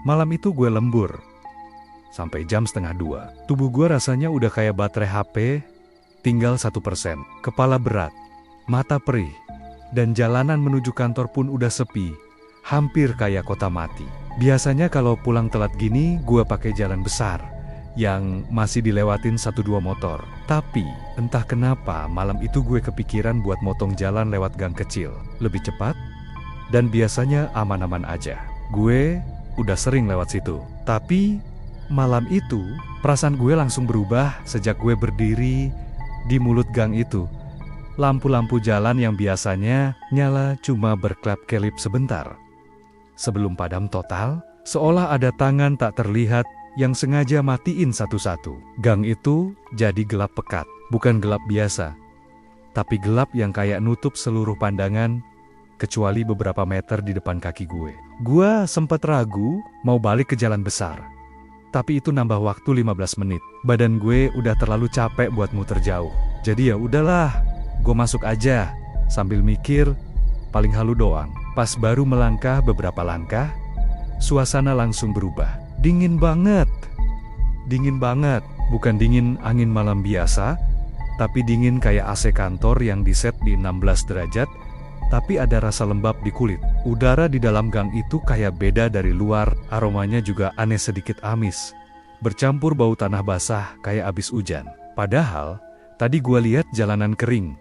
Malam itu gue lembur. Sampai jam 1:30. Tubuh gue rasanya udah kayak baterai HP, tinggal 1%. Kepala berat, mata perih, dan jalanan menuju kantor pun udah sepi. Hampir kayak kota mati. Biasanya kalau pulang telat gini, gue pakai jalan besar yang masih dilewatin 1-2 motor. Tapi, entah kenapa malam itu gue kepikiran buat motong jalan lewat gang kecil. Lebih cepat, dan biasanya aman-aman aja. Gue udah sering lewat situ. Tapi, malam itu, perasaan gue langsung berubah sejak gue berdiri di mulut gang itu. Lampu-lampu jalan yang biasanya nyala cuma berkelap-kelip sebentar. Sebelum padam total, seolah ada tangan tak terlihat yang sengaja matiin satu-satu. Gang itu jadi gelap pekat, bukan gelap biasa, tapi gelap yang kayak nutup seluruh pandangan, kecuali beberapa meter di depan kaki gue. Gue sempat ragu mau balik ke jalan besar, tapi itu nambah waktu 15 menit. Badan gue udah terlalu capek buat muter jauh. Jadi ya udahlah, gue masuk aja sambil mikir paling halu doang. Pas baru melangkah beberapa langkah, suasana langsung berubah. Dingin banget. Dingin banget. Bukan dingin angin malam biasa, tapi dingin kayak AC kantor yang diset di 16 derajat, tapi ada rasa lembab di kulit. Udara di dalam gang itu kayak beda dari luar, aromanya juga aneh sedikit amis. Bercampur bau tanah basah kayak abis hujan. Padahal, tadi gue lihat jalanan kering.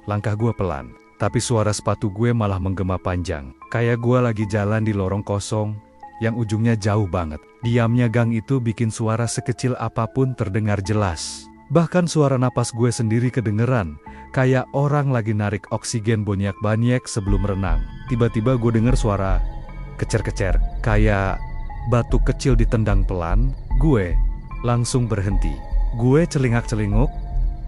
Langkah gue pelan, tapi suara sepatu gue malah menggema panjang. Kayak gue lagi jalan di lorong kosong yang ujungnya jauh banget. Diamnya gang itu bikin suara sekecil apapun terdengar jelas. Bahkan suara napas gue sendiri kedengeran, kayak orang lagi narik oksigen banyak-banyak sebelum renang. Tiba-tiba gue denger suara kecer-kecer, kayak batu kecil ditendang pelan. Gue langsung berhenti. Gue celingak-celinguk,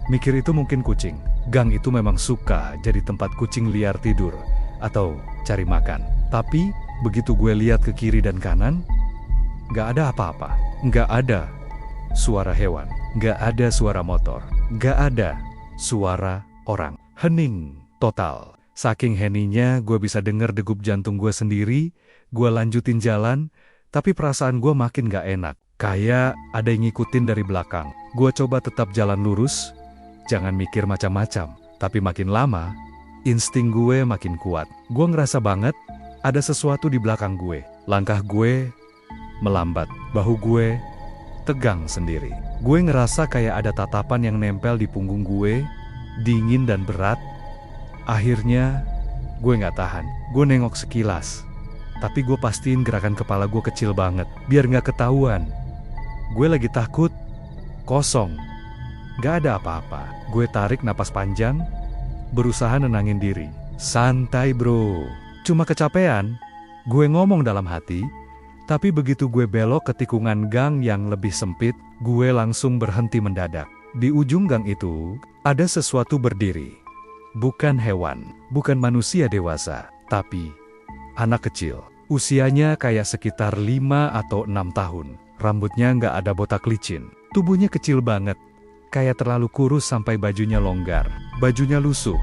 mikir itu mungkin kucing. Gang itu memang suka jadi tempat kucing liar tidur atau cari makan. Tapi begitu gue lihat ke kiri dan kanan, gak ada apa-apa. Gak ada suara hewan, gak ada suara motor, gak ada suara orang. Hening total. Saking heningnya gue bisa denger degup jantung gue sendiri. Gue lanjutin jalan, tapi perasaan gue makin gak enak. Kayak ada yang ngikutin dari belakang. Gue coba tetap jalan lurus, jangan mikir macam-macam. Tapi makin lama, insting gue makin kuat. Gue ngerasa banget ada sesuatu di belakang gue. Langkah gue melambat, bahu gue tegang sendiri. Gue ngerasa kayak ada tatapan yang nempel di punggung gue, dingin dan berat. Akhirnya, gue gak tahan. Gue nengok sekilas, tapi gue pastiin gerakan kepala gue kecil banget, biar gak ketahuan. Gue lagi takut, kosong, gak ada apa-apa. Gue tarik napas panjang, berusaha nenangin diri. Santai bro, cuma kecapean, gue ngomong dalam hati. Tapi begitu gue belok ke tikungan gang yang lebih sempit, gue langsung berhenti mendadak. Di ujung gang itu, ada sesuatu berdiri. Bukan hewan, bukan manusia dewasa, tapi anak kecil. Usianya kayak sekitar 5 atau 6 tahun. Rambutnya nggak ada botak licin. Tubuhnya kecil banget, kayak terlalu kurus sampai bajunya longgar. Bajunya lusuh,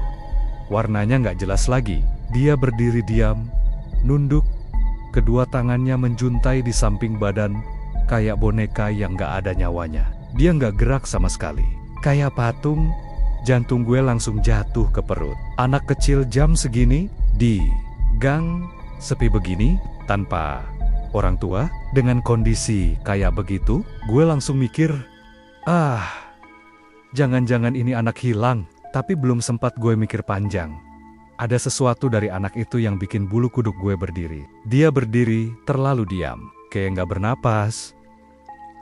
warnanya nggak jelas lagi. Dia berdiri diam, nunduk, kedua tangannya menjuntai di samping badan, kayak boneka yang nggak ada nyawanya. Dia nggak gerak sama sekali, kayak patung. Jantung gue langsung jatuh ke perut. Anak kecil jam segini, di gang sepi begini, tanpa orang tua, dengan kondisi kayak begitu, gue langsung mikir, jangan-jangan ini anak hilang. Tapi belum sempat gue mikir panjang, ada sesuatu dari anak itu yang bikin bulu kuduk gue berdiri. Dia berdiri terlalu diam, kayak nggak bernapas,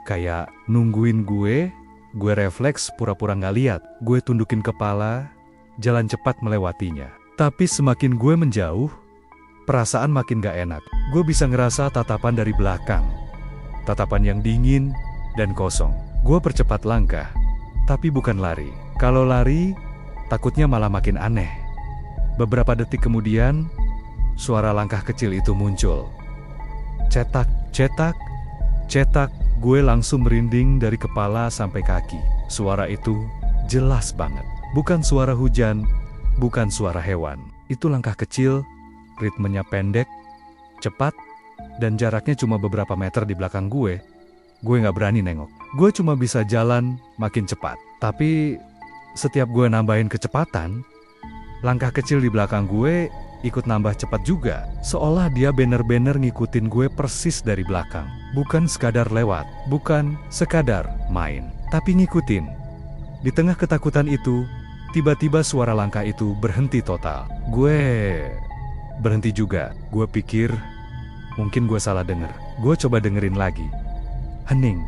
kayak nungguin gue refleks pura-pura nggak lihat. Gue tundukin kepala, jalan cepat melewatinya. Tapi semakin gue menjauh, perasaan makin gak enak. Gue bisa ngerasa tatapan dari belakang. Tatapan yang dingin dan kosong. Gue percepat langkah, tapi bukan lari. Kalau lari, takutnya malah makin aneh. Beberapa detik kemudian, suara langkah kecil itu muncul. Cetak, cetak, cetak. Gue langsung merinding dari kepala sampai kaki. Suara itu jelas banget. Bukan suara hujan, bukan suara hewan. Itu langkah kecil, ritmenya pendek, cepat, dan jaraknya cuma beberapa meter di belakang gue nggak berani nengok. Gue cuma bisa jalan makin cepat. Tapi setiap gue nambahin kecepatan, langkah kecil di belakang gue ikut nambah cepat juga. Seolah dia bener-bener ngikutin gue persis dari belakang. Bukan sekadar lewat, bukan sekadar main, tapi ngikutin. Di tengah ketakutan itu, tiba-tiba suara langkah itu berhenti total. Gue berhenti juga. Gue pikir mungkin gue salah denger. Gue coba dengerin lagi. Hening.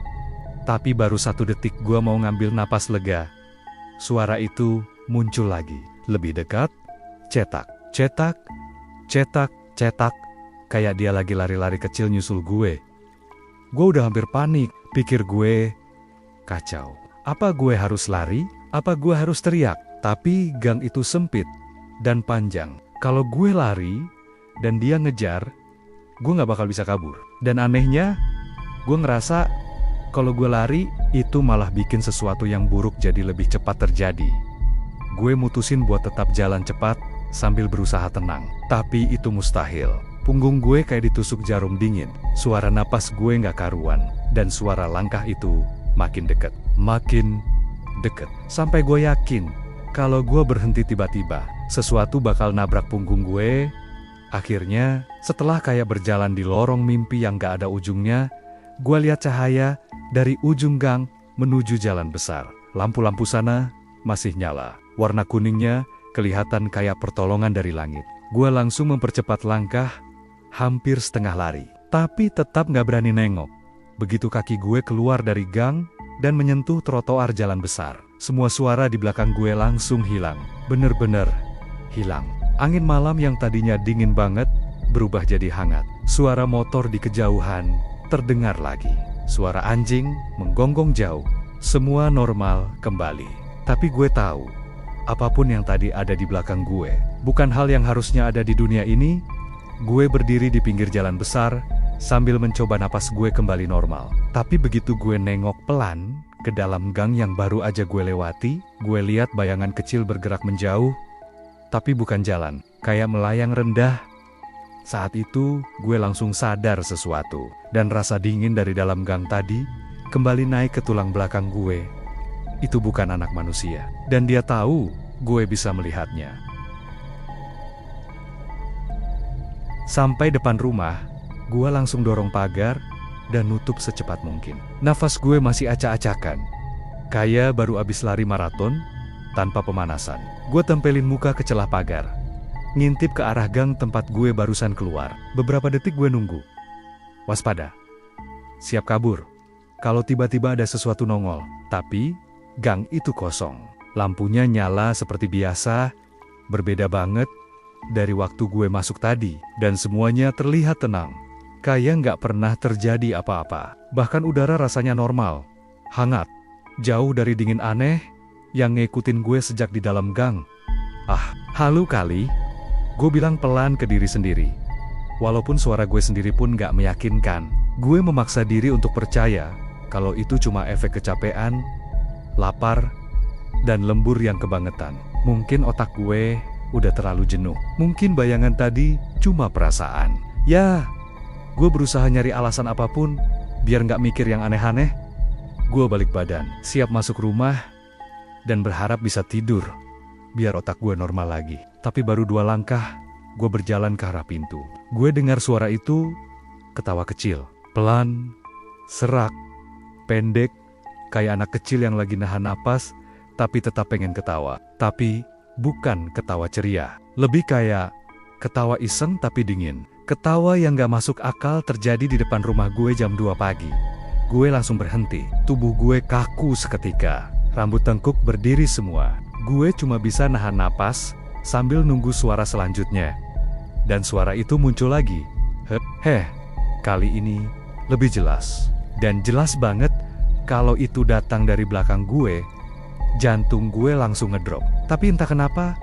Tapi baru 1 detik gue mau ngambil napas lega, suara itu muncul lagi. Lebih dekat, cetak, cetak, cetak, cetak. Kayak dia lagi lari-lari kecil nyusul gue. Gue udah hampir panik, pikir gue kacau. Apa gue harus lari? Apa gue harus teriak? Tapi gang itu sempit dan panjang. Kalau gue lari dan dia ngejar, gue gak bakal bisa kabur. Dan anehnya, gue ngerasa kalau gue lari, itu malah bikin sesuatu yang buruk jadi lebih cepat terjadi. Gue mutusin buat tetap jalan cepat sambil berusaha tenang. Tapi itu mustahil. Punggung gue kayak ditusuk jarum dingin. Suara napas gue gak karuan. Dan suara langkah itu makin deket. Makin deket. Sampai gue yakin, kalau gue berhenti tiba-tiba, sesuatu bakal nabrak punggung gue. Akhirnya, setelah kayak berjalan di lorong mimpi yang gak ada ujungnya, gue lihat cahaya dari ujung gang menuju jalan besar. Lampu-lampu sana masih nyala. Warna kuningnya kelihatan kayak pertolongan dari langit. Gue langsung mempercepat langkah, hampir setengah lari. Tapi tetap gak berani nengok. Begitu kaki gue keluar dari gang dan menyentuh trotoar jalan besar, semua suara di belakang gue langsung hilang. Bener-bener hilang. Angin malam yang tadinya dingin banget berubah jadi hangat. Suara motor di kejauhan terdengar lagi. Suara anjing menggonggong jauh. Semua normal kembali. Tapi gue tahu, apapun yang tadi ada di belakang gue, bukan hal yang harusnya ada di dunia ini. Gue berdiri di pinggir jalan besar, sambil mencoba napas gue kembali normal. Tapi begitu gue nengok pelan ke dalam gang yang baru aja gue lewati, gue lihat bayangan kecil bergerak menjauh, tapi bukan jalan, kayak melayang rendah. Saat itu, gue langsung sadar sesuatu, dan rasa dingin dari dalam gang tadi kembali naik ke tulang belakang gue. Itu bukan anak manusia, dan dia tahu gue bisa melihatnya. Sampai depan rumah, gue langsung dorong pagar dan nutup secepat mungkin. Nafas gue masih acak-acakan, kayak baru abis lari maraton tanpa pemanasan. Gue tempelin muka ke celah pagar, ngintip ke arah gang tempat gue barusan keluar. Beberapa detik gue nunggu. Waspada. Siap kabur kalau tiba-tiba ada sesuatu nongol. Tapi gang itu kosong. Lampunya nyala seperti biasa, berbeda banget dari waktu gue masuk tadi. Dan semuanya terlihat tenang, kayak nggak pernah terjadi apa-apa. Bahkan udara rasanya normal, hangat, jauh dari dingin aneh yang ngikutin gue sejak di dalam gang. Ah, halu kali. Gue bilang pelan ke diri sendiri. Walaupun suara gue sendiri pun gak meyakinkan. Gue memaksa diri untuk percaya kalau itu cuma efek kecapean, lapar, dan lembur yang kebangetan. Mungkin otak gue udah terlalu jenuh. Mungkin bayangan tadi cuma perasaan. Ya, gue berusaha nyari alasan apapun biar gak mikir yang aneh-aneh. Gue balik badan, siap masuk rumah, dan berharap bisa tidur biar otak gue normal lagi. Tapi baru 2 langkah, gue berjalan ke arah pintu. Gue dengar suara itu, ketawa kecil, pelan, serak, pendek, kayak anak kecil yang lagi nahan napas, tapi tetap pengen ketawa. Tapi bukan ketawa ceria, lebih kayak ketawa iseng tapi dingin. Ketawa yang gak masuk akal terjadi di depan rumah gue jam 2 pagi. Gue langsung berhenti, tubuh gue kaku seketika, rambut tengkuk berdiri semua. Gue cuma bisa nahan napas sambil nunggu suara selanjutnya. Dan suara itu muncul lagi. Kali ini lebih jelas. Dan jelas banget kalau itu datang dari belakang gue. Jantung gue langsung ngedrop. Tapi entah kenapa,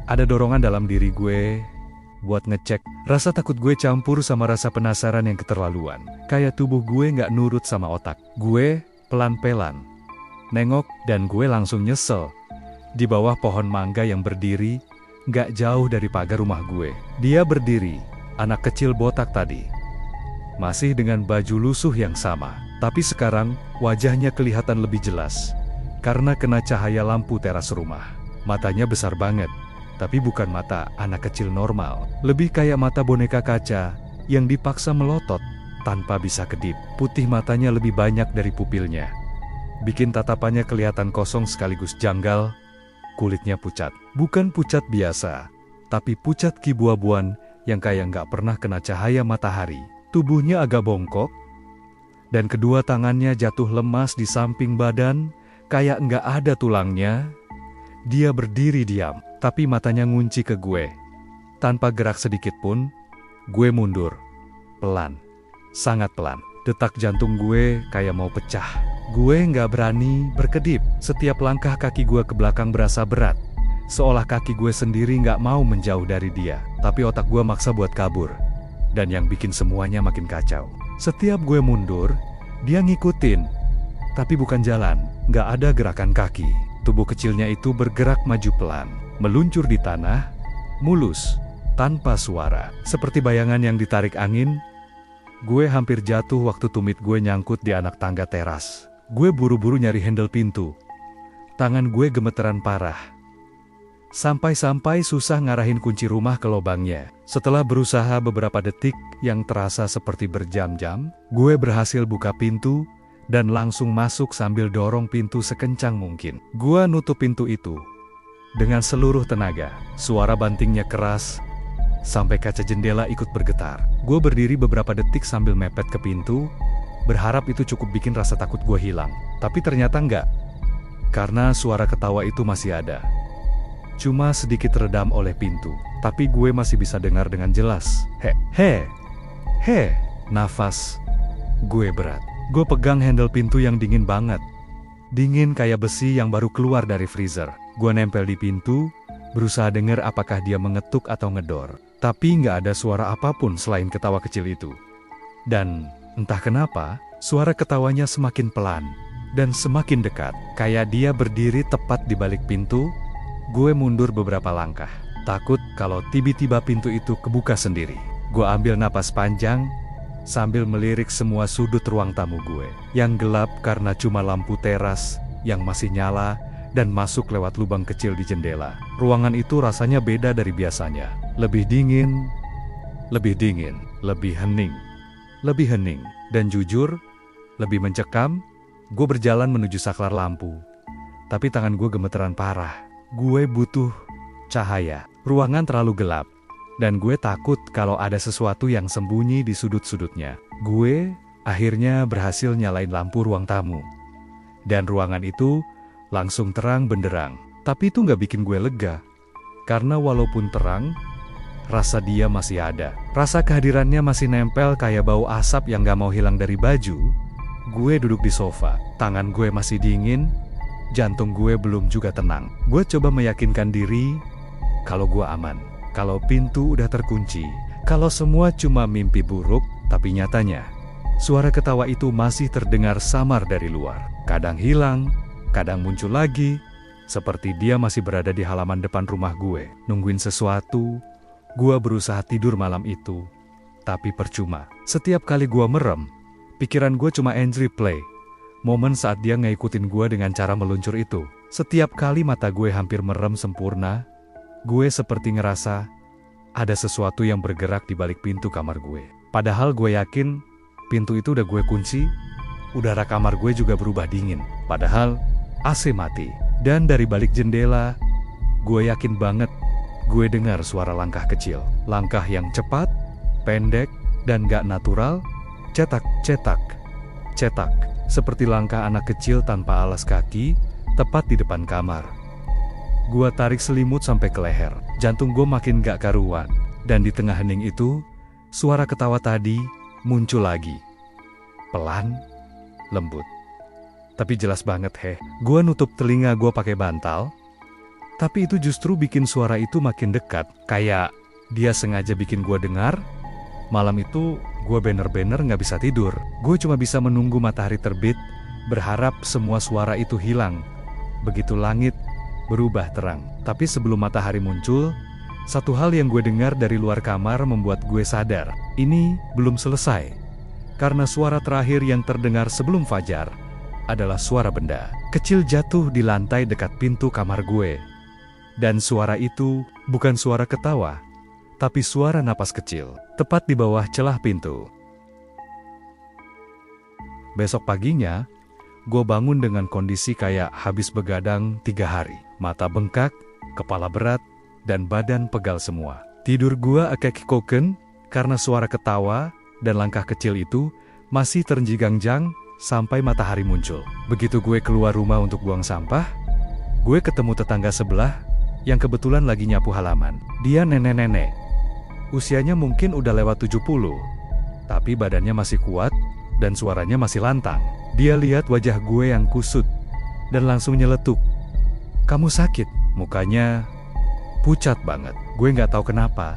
ada dorongan dalam diri gue buat ngecek. Rasa takut gue campur sama rasa penasaran yang keterlaluan. Kayak tubuh gue gak nurut sama otak. Gue pelan-pelan nengok dan gue langsung nyesel. Di bawah pohon mangga yang berdiri gak jauh dari pagar rumah gue. Dia berdiri, anak kecil botak tadi. Masih dengan baju lusuh yang sama. Tapi sekarang, wajahnya kelihatan lebih jelas. Karena kena cahaya lampu teras rumah. Matanya besar banget. Tapi bukan mata anak kecil normal. Lebih kayak mata boneka kaca yang dipaksa melotot tanpa bisa kedip. Putih matanya lebih banyak dari pupilnya. Bikin tatapannya kelihatan kosong sekaligus janggal. Kulitnya pucat. Bukan pucat biasa, tapi pucat kibuabuan yang kayak nggak pernah kena cahaya matahari. Tubuhnya agak bongkok, dan kedua tangannya jatuh lemas di samping badan, kayak nggak ada tulangnya. Dia berdiri diam, tapi matanya ngunci ke gue. Tanpa gerak sedikit pun, gue mundur. Pelan, sangat pelan. Detak jantung gue kayak mau pecah. Gue nggak berani berkedip. Setiap langkah kaki gue ke belakang berasa berat. Seolah kaki gue sendiri nggak mau menjauh dari dia. Tapi otak gue maksa buat kabur. Dan yang bikin semuanya makin kacau. Setiap gue mundur, dia ngikutin. Tapi bukan jalan, nggak ada gerakan kaki. Tubuh kecilnya itu bergerak maju pelan. Meluncur di tanah, mulus, tanpa suara. Seperti bayangan yang ditarik angin. Gue hampir jatuh waktu tumit gue nyangkut di anak tangga teras. Gue buru-buru nyari handle pintu. Tangan gue gemeteran parah. Sampai-sampai susah ngarahin kunci rumah ke lubangnya. Setelah berusaha beberapa detik yang terasa seperti berjam-jam, gue berhasil buka pintu dan langsung masuk sambil dorong pintu sekencang mungkin. Gue nutup pintu itu dengan seluruh tenaga. Suara bantingnya keras, sampai kaca jendela ikut bergetar. Gue berdiri beberapa detik sambil mepet ke pintu, berharap itu cukup bikin rasa takut gue hilang. Tapi ternyata enggak, karena suara ketawa itu masih ada. Cuma sedikit redam oleh pintu, tapi gue masih bisa dengar dengan jelas. He. Nafas gue berat. Gue pegang handle pintu yang dingin banget. Dingin kayak besi yang baru keluar dari freezer. Gue nempel di pintu, berusaha dengar apakah dia mengetuk atau ngedor. Tapi nggak ada suara apapun selain ketawa kecil itu. Dan entah kenapa, suara ketawanya semakin pelan dan semakin dekat. Kayak dia berdiri tepat di balik pintu. Gue mundur beberapa langkah, takut kalau tiba-tiba pintu itu kebuka sendiri. Gue ambil napas panjang, sambil melirik semua sudut ruang tamu gue. Yang gelap karena cuma lampu teras yang masih nyala dan masuk lewat lubang kecil di jendela. Ruangan itu rasanya beda dari biasanya. Lebih dingin, lebih hening. Dan jujur, lebih mencekam. Gue berjalan menuju saklar lampu. Tapi tangan gue gemeteran parah. Gue butuh cahaya. Ruangan terlalu gelap. Dan gue takut kalau ada sesuatu yang sembunyi di sudut-sudutnya. Gue akhirnya berhasil nyalain lampu ruang tamu. Dan ruangan itu langsung terang benderang. Tapi itu nggak bikin gue lega. Karena walaupun terang, rasa dia masih ada. Rasa kehadirannya masih nempel kayak bau asap yang gak mau hilang dari baju. Gue duduk di sofa. Tangan gue masih dingin. Jantung gue belum juga tenang. Gue coba meyakinkan diri kalau gue aman. Kalau pintu udah terkunci. Kalau semua cuma mimpi buruk. Tapi nyatanya, suara ketawa itu masih terdengar samar dari luar. Kadang hilang, kadang muncul lagi. Seperti dia masih berada di halaman depan rumah gue. Nungguin sesuatu. Gue berusaha tidur malam itu. Tapi percuma. Setiap kali gue merem, pikiran gue cuma Andrew play. Momen saat dia ngikutin gue dengan cara meluncur itu. Setiap kali mata gue hampir merem sempurna, gue seperti ngerasa ada sesuatu yang bergerak di balik pintu kamar gue. Padahal gue yakin pintu itu udah gue kunci, udara kamar gue juga berubah dingin. Padahal AC mati. Dan dari balik jendela, gue yakin banget gue dengar suara langkah kecil. Langkah yang cepat, pendek, dan gak natural. Cetak. Seperti langkah anak kecil tanpa alas kaki, tepat di depan kamar. Gua tarik selimut sampai ke leher. Jantung gue makin gak karuan. Dan di tengah hening itu, suara ketawa tadi muncul lagi. Pelan, lembut. Tapi jelas banget Gua nutup telinga gue pakai bantal. Tapi itu justru bikin suara itu makin dekat. Kayak dia sengaja bikin gue dengar. Malam itu, gue bener-bener gak bisa tidur. Gue cuma bisa menunggu matahari terbit, berharap semua suara itu hilang. Begitu langit berubah terang. Tapi sebelum matahari muncul, satu hal yang gue dengar dari luar kamar membuat gue sadar. Ini belum selesai. Karena suara terakhir yang terdengar sebelum fajar adalah suara benda kecil jatuh di lantai dekat pintu kamar gue. Dan suara itu bukan suara ketawa, tapi suara napas kecil, tepat di bawah celah pintu. Besok paginya, gue bangun dengan kondisi kayak habis begadang 3 hari. Mata bengkak, kepala berat, dan badan pegal semua. Tidur gue akek-koken karena suara ketawa dan langkah kecil itu masih terenggigang-gang sampai matahari muncul. Begitu gue keluar rumah untuk buang sampah, gue ketemu tetangga sebelah yang kebetulan lagi nyapu halaman. Dia nenek-nenek. Usianya mungkin udah lewat 70, tapi badannya masih kuat dan suaranya masih lantang. Dia lihat wajah gue yang kusut dan langsung nyeletuk. "Kamu sakit?" Mukanya pucat banget. Gue nggak tahu kenapa,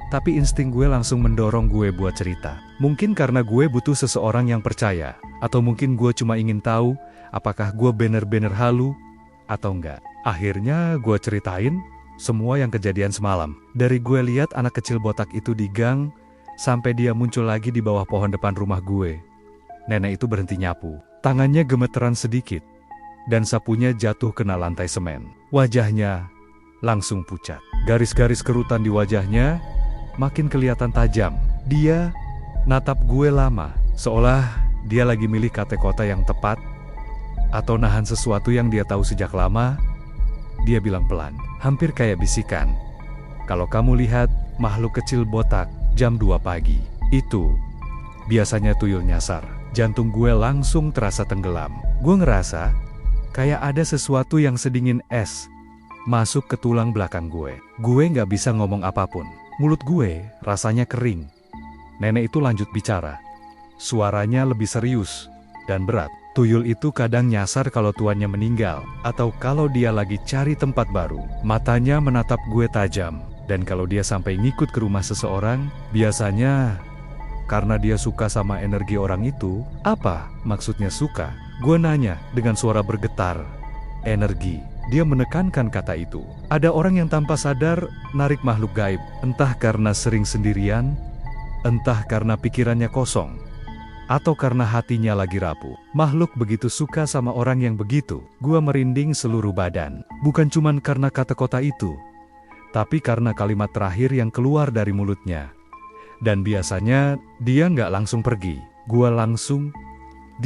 tapi insting gue langsung mendorong gue buat cerita. Mungkin karena gue butuh seseorang yang percaya, atau mungkin gue cuma ingin tahu apakah gue bener-bener halu atau enggak. Akhirnya gue ceritain semua yang kejadian semalam. Dari gue lihat anak kecil botak itu di gang, sampai dia muncul lagi di bawah pohon depan rumah gue. Nenek itu berhenti nyapu. Tangannya gemeteran sedikit, dan sapunya jatuh kena lantai semen. Wajahnya langsung pucat. Garis-garis kerutan di wajahnya makin kelihatan tajam. Dia natap gue lama, seolah dia lagi milih kata-kata yang tepat, atau nahan sesuatu yang dia tahu sejak lama. Dia bilang pelan, hampir kayak bisikan. "Kalau kamu lihat makhluk kecil botak jam 2 pagi, itu biasanya tuyul nyasar." Jantung gue langsung terasa tenggelam. Gue ngerasa kayak ada sesuatu yang sedingin es masuk ke tulang belakang gue. Gue nggak bisa ngomong apapun. Mulut gue rasanya kering. Nenek itu lanjut bicara. Suaranya lebih serius dan berat. "Tuyul itu kadang nyasar kalau tuannya meninggal, atau kalau dia lagi cari tempat baru." Matanya menatap gue tajam. Dan kalau dia sampai ngikut ke rumah seseorang, biasanya karena dia suka sama energi orang itu. "Apa maksudnya suka?" Gue nanya dengan suara bergetar. "Energi." Dia menekankan kata itu. Ada orang yang tanpa sadar narik makhluk gaib. Entah karena sering sendirian, entah karena pikirannya kosong, atau karena hatinya lagi rapuh. Makhluk begitu suka sama orang yang begitu. Gua merinding seluruh badan. Bukan cuman karena kata-kata itu, tapi karena kalimat terakhir yang keluar dari mulutnya. Dan biasanya dia nggak langsung pergi. Gua langsung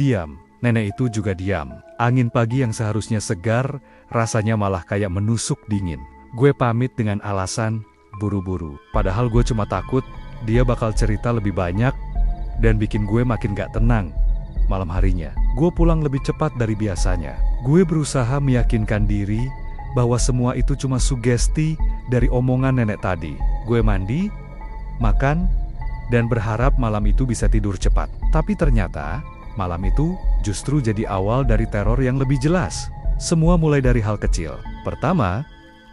diam. Nenek itu juga diam. Angin pagi yang seharusnya segar, rasanya malah kayak menusuk dingin. Gue pamit dengan alasan buru-buru. Padahal gue cuma takut dia bakal cerita lebih banyak dan bikin gue makin gak tenang. Malam harinya, gue pulang lebih cepat dari biasanya. Gue berusaha meyakinkan diri bahwa semua itu cuma sugesti dari omongan nenek tadi. Gue mandi, makan, dan berharap malam itu bisa tidur cepat. Tapi ternyata malam itu justru jadi awal dari teror yang lebih jelas. Semua mulai dari hal kecil. Pertama,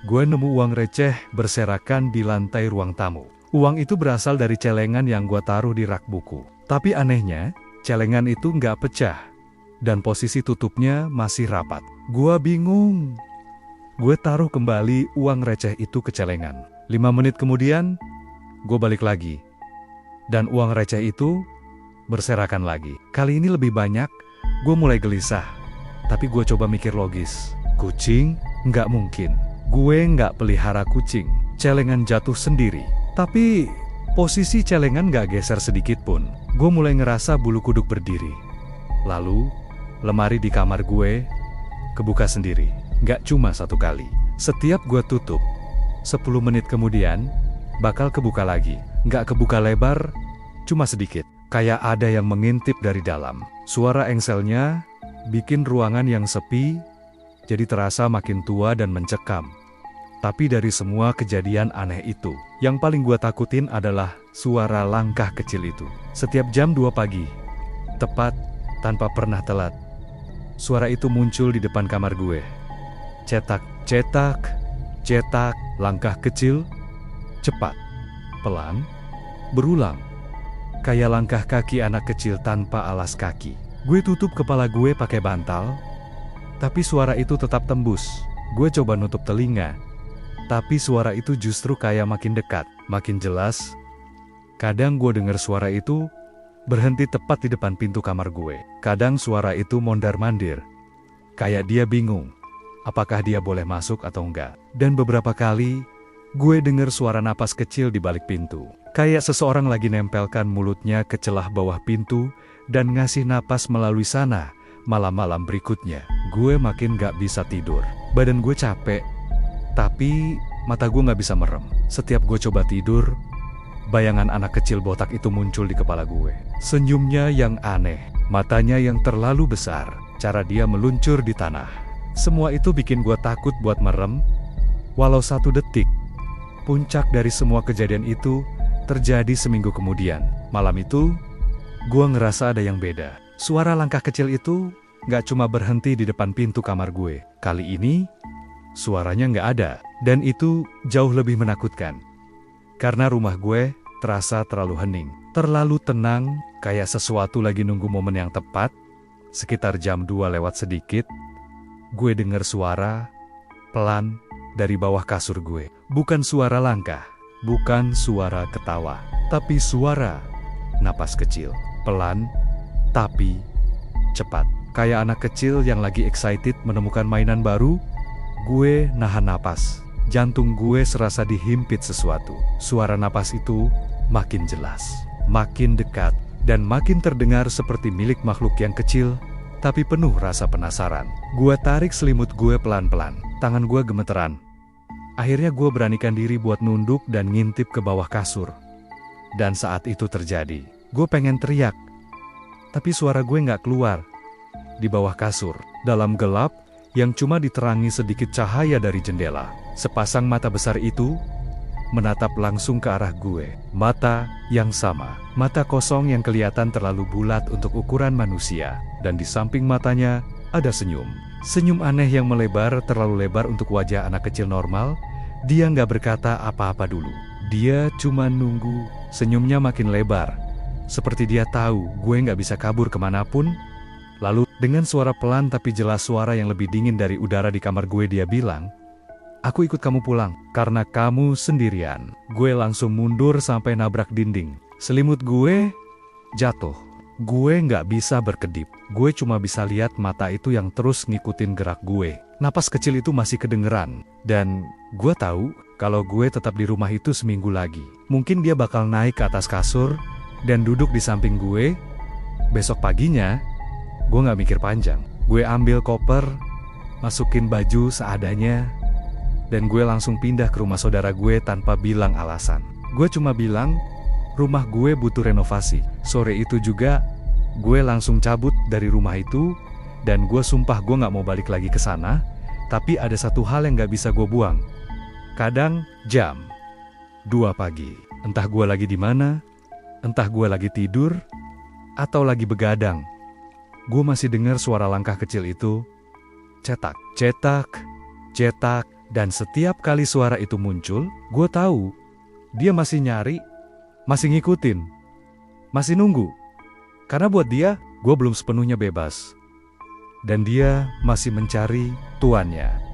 gue nemu uang receh berserakan di lantai ruang tamu. Uang itu berasal dari celengan yang gue taruh di rak buku. Tapi anehnya, celengan itu nggak pecah. Dan posisi tutupnya masih rapat. Gue bingung. Gue taruh kembali uang receh itu ke celengan. 5 menit kemudian, gue balik lagi. Dan uang receh itu berserakan lagi. Kali ini lebih banyak. Gue mulai gelisah. Tapi gue coba mikir logis. Kucing? Nggak mungkin. Gue nggak pelihara kucing. Celengan jatuh sendiri. Tapi posisi celengan nggak geser sedikit pun. Gue mulai ngerasa bulu kuduk berdiri. Lalu, lemari di kamar gue kebuka sendiri. Nggak cuma 1 kali. Setiap gue tutup, 10 menit kemudian bakal kebuka lagi. Nggak kebuka lebar, cuma sedikit. Kayak ada yang mengintip dari dalam. Suara engselnya bikin ruangan yang sepi jadi terasa makin tua dan mencekam. Tapi dari semua kejadian aneh itu, yang paling gue takutin adalah suara langkah kecil itu. Setiap jam 2 pagi, tepat tanpa pernah telat, suara itu muncul di depan kamar gue. Cetak, cetak, cetak, langkah kecil, cepat, pelan, berulang. Kayak langkah kaki anak kecil tanpa alas kaki. Gue tutup kepala gue pakai bantal, tapi suara itu tetap tembus. Gue coba nutup telinga, tapi suara itu justru kayak makin dekat, makin jelas. Kadang gue dengar suara itu berhenti tepat di depan pintu kamar gue. Kadang suara itu mondar-mandir. Kayak dia bingung, apakah dia boleh masuk atau enggak. Dan beberapa kali, gue dengar suara napas kecil di balik pintu. Kayak seseorang lagi nempelkan mulutnya ke celah bawah pintu dan ngasih napas melalui sana. Malam-malam berikutnya, gue makin gak bisa tidur. Badan gue capek, tapi mata gue gak bisa merem. Setiap gue coba tidur, bayangan anak kecil botak itu muncul di kepala gue. Senyumnya yang aneh, matanya yang terlalu besar, cara dia meluncur di tanah. Semua itu bikin gue takut buat merem, walau 1 detik. Puncak dari semua kejadian itu terjadi seminggu kemudian. Malam itu, gue ngerasa ada yang beda. Suara langkah kecil itu gak cuma berhenti di depan pintu kamar gue. Kali ini, suaranya gak ada. Dan itu jauh lebih menakutkan. Karena rumah gue terasa terlalu hening. Terlalu tenang, kayak sesuatu lagi nunggu momen yang tepat. Sekitar jam 2 lewat sedikit, gue dengar suara pelan dari bawah kasur gue. Bukan suara langkah, bukan suara ketawa, tapi suara napas kecil. Pelan, tapi cepat. Kayak anak kecil yang lagi excited menemukan mainan baru. Gue nahan napas. Jantung gue serasa dihimpit sesuatu. Suara napas itu makin jelas, makin dekat, dan makin terdengar seperti milik makhluk yang kecil, tapi penuh rasa penasaran. Gue tarik selimut gue pelan-pelan. Tangan gue gemeteran. Akhirnya gue beranikan diri buat nunduk dan ngintip ke bawah kasur. Dan saat itu terjadi. Gue pengen teriak, tapi suara gue nggak keluar. Di bawah kasur, dalam gelap yang cuma diterangi sedikit cahaya dari jendela, sepasang mata besar itu menatap langsung ke arah gue. Mata yang sama, mata kosong yang kelihatan terlalu bulat untuk ukuran manusia. Dan di samping matanya ada senyum. Senyum aneh yang melebar terlalu lebar untuk wajah anak kecil normal. Dia nggak berkata apa-apa dulu. Dia cuma nunggu. Senyumnya makin lebar, seperti dia tahu gue nggak bisa kabur kemanapun. Lalu dengan suara pelan tapi jelas, suara yang lebih dingin dari udara di kamar gue, dia bilang, "Aku ikut kamu pulang, karena kamu sendirian." Gue langsung mundur sampai nabrak dinding. Selimut gue jatuh. Gue nggak bisa berkedip. Gue cuma bisa lihat mata itu yang terus ngikutin gerak gue. Napas kecil itu masih kedengeran. Dan gue tahu kalau gue tetap di rumah itu seminggu lagi, mungkin dia bakal naik ke atas kasur dan duduk di samping gue. Besok paginya, gue gak mikir panjang. Gue ambil koper, masukin baju seadanya, dan gue langsung pindah ke rumah saudara gue tanpa bilang alasan. Gue cuma bilang, rumah gue butuh renovasi. Sore itu juga, gue langsung cabut dari rumah itu, dan gue sumpah gue gak mau balik lagi ke sana. Tapi ada satu hal yang gak bisa gue buang. Kadang jam 2 pagi, entah gue lagi di mana, entah gue lagi tidur, atau lagi begadang, gue masih dengar suara langkah kecil itu, cetak, cetak, cetak, dan setiap kali suara itu muncul, gue tahu dia masih nyari, masih ngikutin, masih nunggu. Karena buat dia, gue belum sepenuhnya bebas. Dan dia masih mencari tuannya.